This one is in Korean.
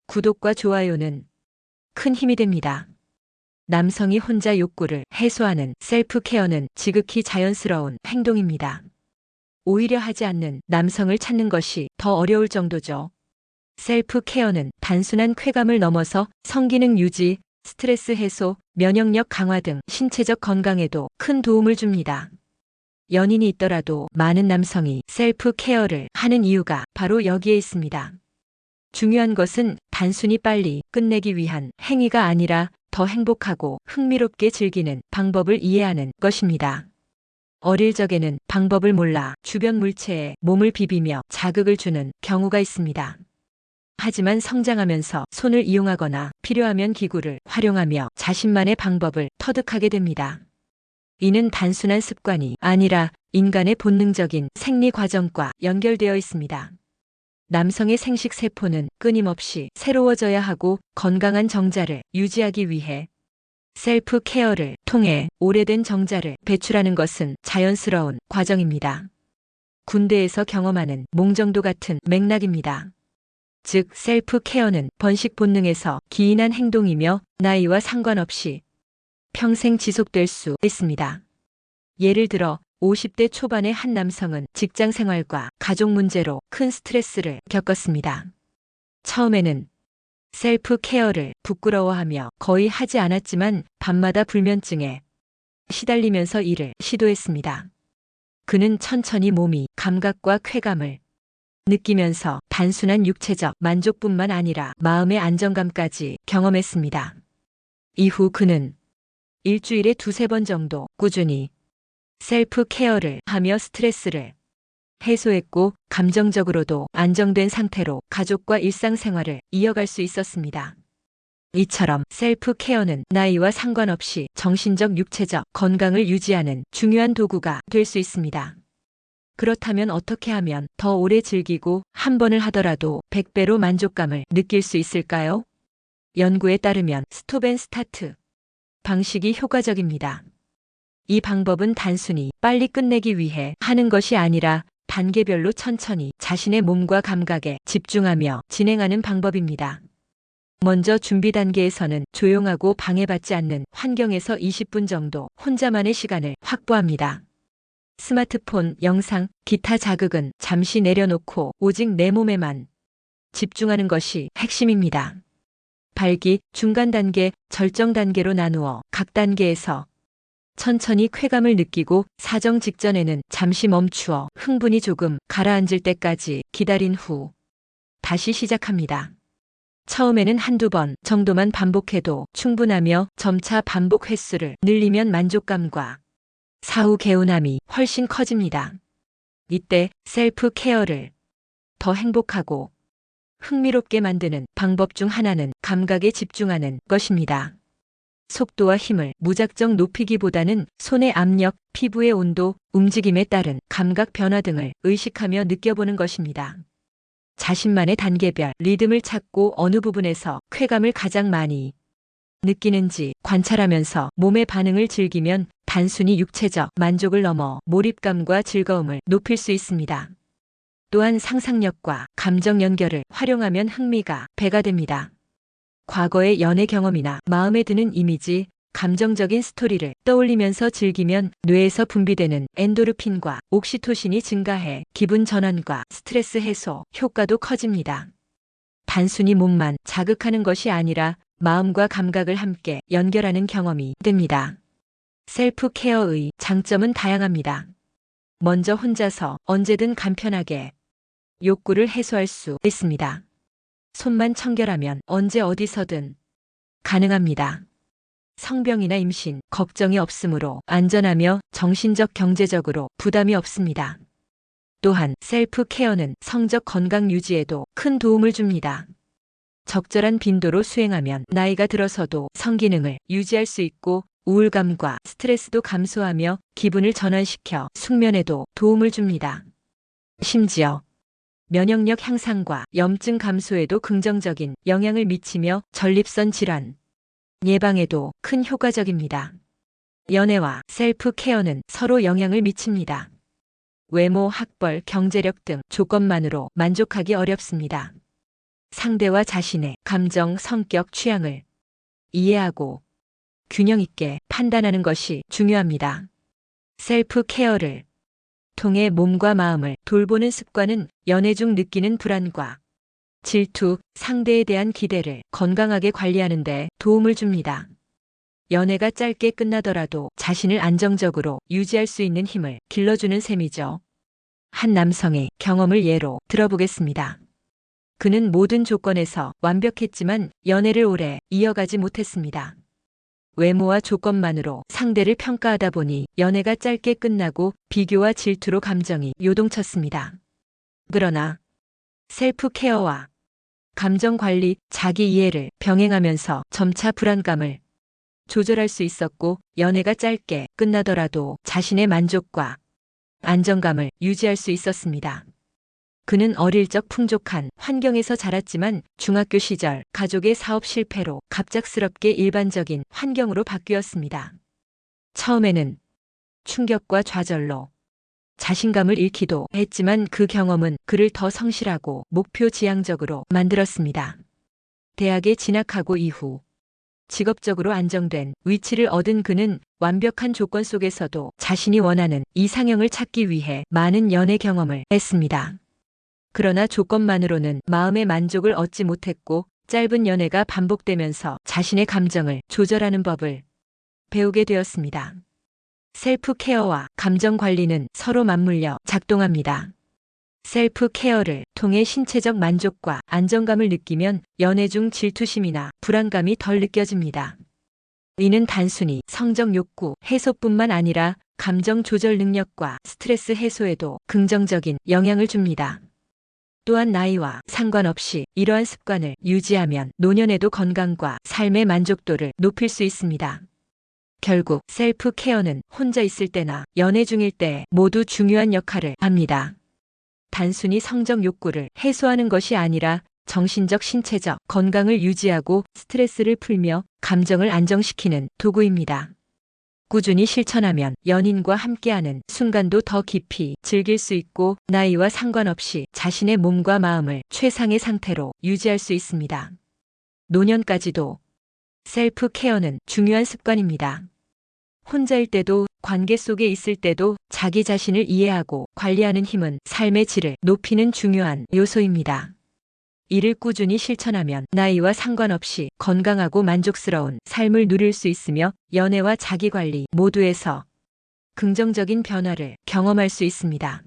구독과 좋아요는 큰 힘이 됩니다. 남성이 혼자 욕구를 해소하는 셀프 케어는 지극히 자연스러운 행동입니다. 오히려 하지 않는 남성을 찾는 것이 더 어려울 정도죠. 셀프 케어는 단순한 쾌감을 넘어서 성기능 유지, 스트레스 해소, 면역력 강화 등 신체적 건강에도 큰 도움을 줍니다. 연인이 있더라도 많은 남성이 셀프 케어를 하는 이유가 바로 여기에 있습니다. 중요한 것은 단순히 빨리 끝내기 위한 행위가 아니라 더 행복하고 흥미롭게 즐기는 방법을 이해하는 것입니다. 어릴 적에는 방법을 몰라 주변 물체에 몸을 비비며 자극을 주는 경우가 있습니다. 하지만 성장하면서 손을 이용하거나 필요하면 기구를 활용하며 자신만의 방법을 터득하게 됩니다. 이는 단순한 습관이 아니라 인간의 본능적인 생리 과정과 연결되어 있습니다. 남성의 생식 세포는 끊임없이 새로워져야 하고 건강한 정자를 유지하기 위해 셀프 케어를 통해 오래된 정자를 배출하는 것은 자연스러운 과정입니다. 군대에서 경험하는 몽정도 같은 맥락입니다. 즉, 셀프 케어는 번식 본능에서 기인한 행동이며 나이와 상관없이 평생 지속될 수 있습니다. 예를 들어 50대 초반의 한 남성은 직장 생활과 가족 문제로 큰 스트레스를 겪었습니다. 처음에는 셀프 케어를 부끄러워하며 거의 하지 않았지만 밤마다 불면증에 시달리면서 일을 시도했습니다. 그는 천천히 몸이 감각과 쾌감을 느끼면서 단순한 육체적 만족뿐만 아니라 마음의 안정감까지 경험했습니다. 이후 그는 일주일에 2~3번 정도 꾸준히 셀프 케어를 하며 스트레스를 해소했고 감정적으로도 안정된 상태로 가족과 일상생활을 이어갈 수 있었습니다. 이처럼 셀프 케어는 나이와 상관없이 정신적, 육체적 건강을 유지하는 중요한 도구가 될 수 있습니다. 그렇다면 어떻게 하면 더 오래 즐기고 한 번을 하더라도 100배로 만족감을 느낄 수 있을까요? 연구에 따르면 스톱 앤 스타트 방식이 효과적입니다. 이 방법은 단순히 빨리 끝내기 위해 하는 것이 아니라 단계별로 천천히 자신의 몸과 감각에 집중하며 진행하는 방법입니다. 먼저 준비 단계에서는 조용하고 방해받지 않는 환경에서 20분 정도 혼자만의 시간을 확보합니다. 스마트폰, 영상, 기타 자극은 잠시 내려놓고 오직 내 몸에만 집중하는 것이 핵심입니다. 발기, 중간 단계, 절정 단계로 나누어 각 단계에서 천천히 쾌감을 느끼고 사정 직전에는 잠시 멈추어 흥분이 조금 가라앉을 때까지 기다린 후 다시 시작합니다. 처음에는 1~2번 정도만 반복해도 충분하며 점차 반복 횟수를 늘리면 만족감과 사후 개운함이 훨씬 커집니다. 이때 셀프 케어를 더 행복하고 흥미롭게 만드는 방법 중 하나는 감각에 집중하는 것입니다. 속도와 힘을 무작정 높이기보다는 손의 압력, 피부의 온도, 움직임에 따른 감각 변화 등을 의식하며 느껴보는 것입니다. 자신만의 단계별 리듬을 찾고 어느 부분에서 쾌감을 가장 많이 느끼는지 관찰하면서 몸의 반응을 즐기면 단순히 육체적 만족을 넘어 몰입감과 즐거움을 높일 수 있습니다. 또한 상상력과 감정 연결을 활용하면 흥미가 배가 됩니다. 과거의 연애 경험이나 마음에 드는 이미지, 감정적인 스토리를 떠올리면서 즐기면 뇌에서 분비되는 엔도르핀과 옥시토신이 증가해 기분 전환과 스트레스 해소 효과도 커집니다. 단순히 몸만 자극하는 것이 아니라 마음과 감각을 함께 연결하는 경험이 됩니다. 셀프 케어의 장점은 다양합니다. 먼저 혼자서 언제든 간편하게 욕구를 해소할 수 있습니다. 손만 청결하면 언제 어디서든 가능합니다. 성병이나 임신, 걱정이 없으므로 안전하며 정신적, 경제적으로 부담이 없습니다. 또한 셀프 케어는 성적 건강 유지에도 큰 도움을 줍니다. 적절한 빈도로 수행하면 나이가 들어서도 성기능을 유지할 수 있고 우울감과 스트레스도 감소하며 기분을 전환시켜 숙면에도 도움을 줍니다. 심지어 면역력 향상과 염증 감소에도 긍정적인 영향을 미치며 전립선 질환 예방에도 큰 효과적입니다. 연애와 셀프 케어는 서로 영향을 미칩니다. 외모, 학벌, 경제력 등 조건만으로 만족하기 어렵습니다. 상대와 자신의 감정, 성격, 취향을 이해하고 균형 있게 판단하는 것이 중요합니다. 셀프 케어를 통해 몸과 마음을 돌보는 습관은 연애 중 느끼는 불안과 질투, 상대에 대한 기대를 건강하게 관리하는 데 도움을 줍니다. 연애가 짧게 끝나더라도 자신을 안정적으로 유지할 수 있는 힘을 길러주는 셈이죠. 한 남성의 경험을 예로 들어보겠습니다. 그는 모든 조건에서 완벽했지만 연애를 오래 이어가지 못했습니다. 외모와 조건만으로 상대를 평가하다 보니 연애가 짧게 끝나고 비교와 질투로 감정이 요동쳤습니다. 그러나 셀프 케어와 감정 관리, 자기 이해를 병행하면서 점차 불안감을 조절할 수 있었고 연애가 짧게 끝나더라도 자신의 만족과 안정감을 유지할 수 있었습니다. 그는 어릴 적 풍족한 환경에서 자랐지만 중학교 시절 가족의 사업 실패로 갑작스럽게 일반적인 환경으로 바뀌었습니다. 처음에는 충격과 좌절로 자신감을 잃기도 했지만 그 경험은 그를 더 성실하고 목표지향적으로 만들었습니다. 대학에 진학하고 이후 직업적으로 안정된 위치를 얻은 그는 완벽한 조건 속에서도 자신이 원하는 이상형을 찾기 위해 많은 연애 경험을 했습니다. 그러나 조건만으로는 마음의 만족을 얻지 못했고 짧은 연애가 반복되면서 자신의 감정을 조절하는 법을 배우게 되었습니다. 셀프 케어와 감정 관리는 서로 맞물려 작동합니다. 셀프 케어를 통해 신체적 만족과 안정감을 느끼면 연애 중 질투심이나 불안감이 덜 느껴집니다. 이는 단순히 성적 욕구 해소뿐만 아니라 감정 조절 능력과 스트레스 해소에도 긍정적인 영향을 줍니다. 또한 나이와 상관없이 이러한 습관을 유지하면 노년에도 건강과 삶의 만족도를 높일 수 있습니다. 결국 셀프 케어는 혼자 있을 때나 연애 중일 때 모두 중요한 역할을 합니다. 단순히 성적 욕구를 해소하는 것이 아니라 정신적, 신체적 건강을 유지하고 스트레스를 풀며 감정을 안정시키는 도구입니다. 꾸준히 실천하면 연인과 함께하는 순간도 더 깊이 즐길 수 있고 나이와 상관없이 자신의 몸과 마음을 최상의 상태로 유지할 수 있습니다. 노년까지도 셀프 케어는 중요한 습관입니다. 혼자일 때도 관계 속에 있을 때도 자기 자신을 이해하고 관리하는 힘은 삶의 질을 높이는 중요한 요소입니다. 이를 꾸준히 실천하면 나이와 상관없이 건강하고 만족스러운 삶을 누릴 수 있으며 연애와 자기관리 모두에서 긍정적인 변화를 경험할 수 있습니다.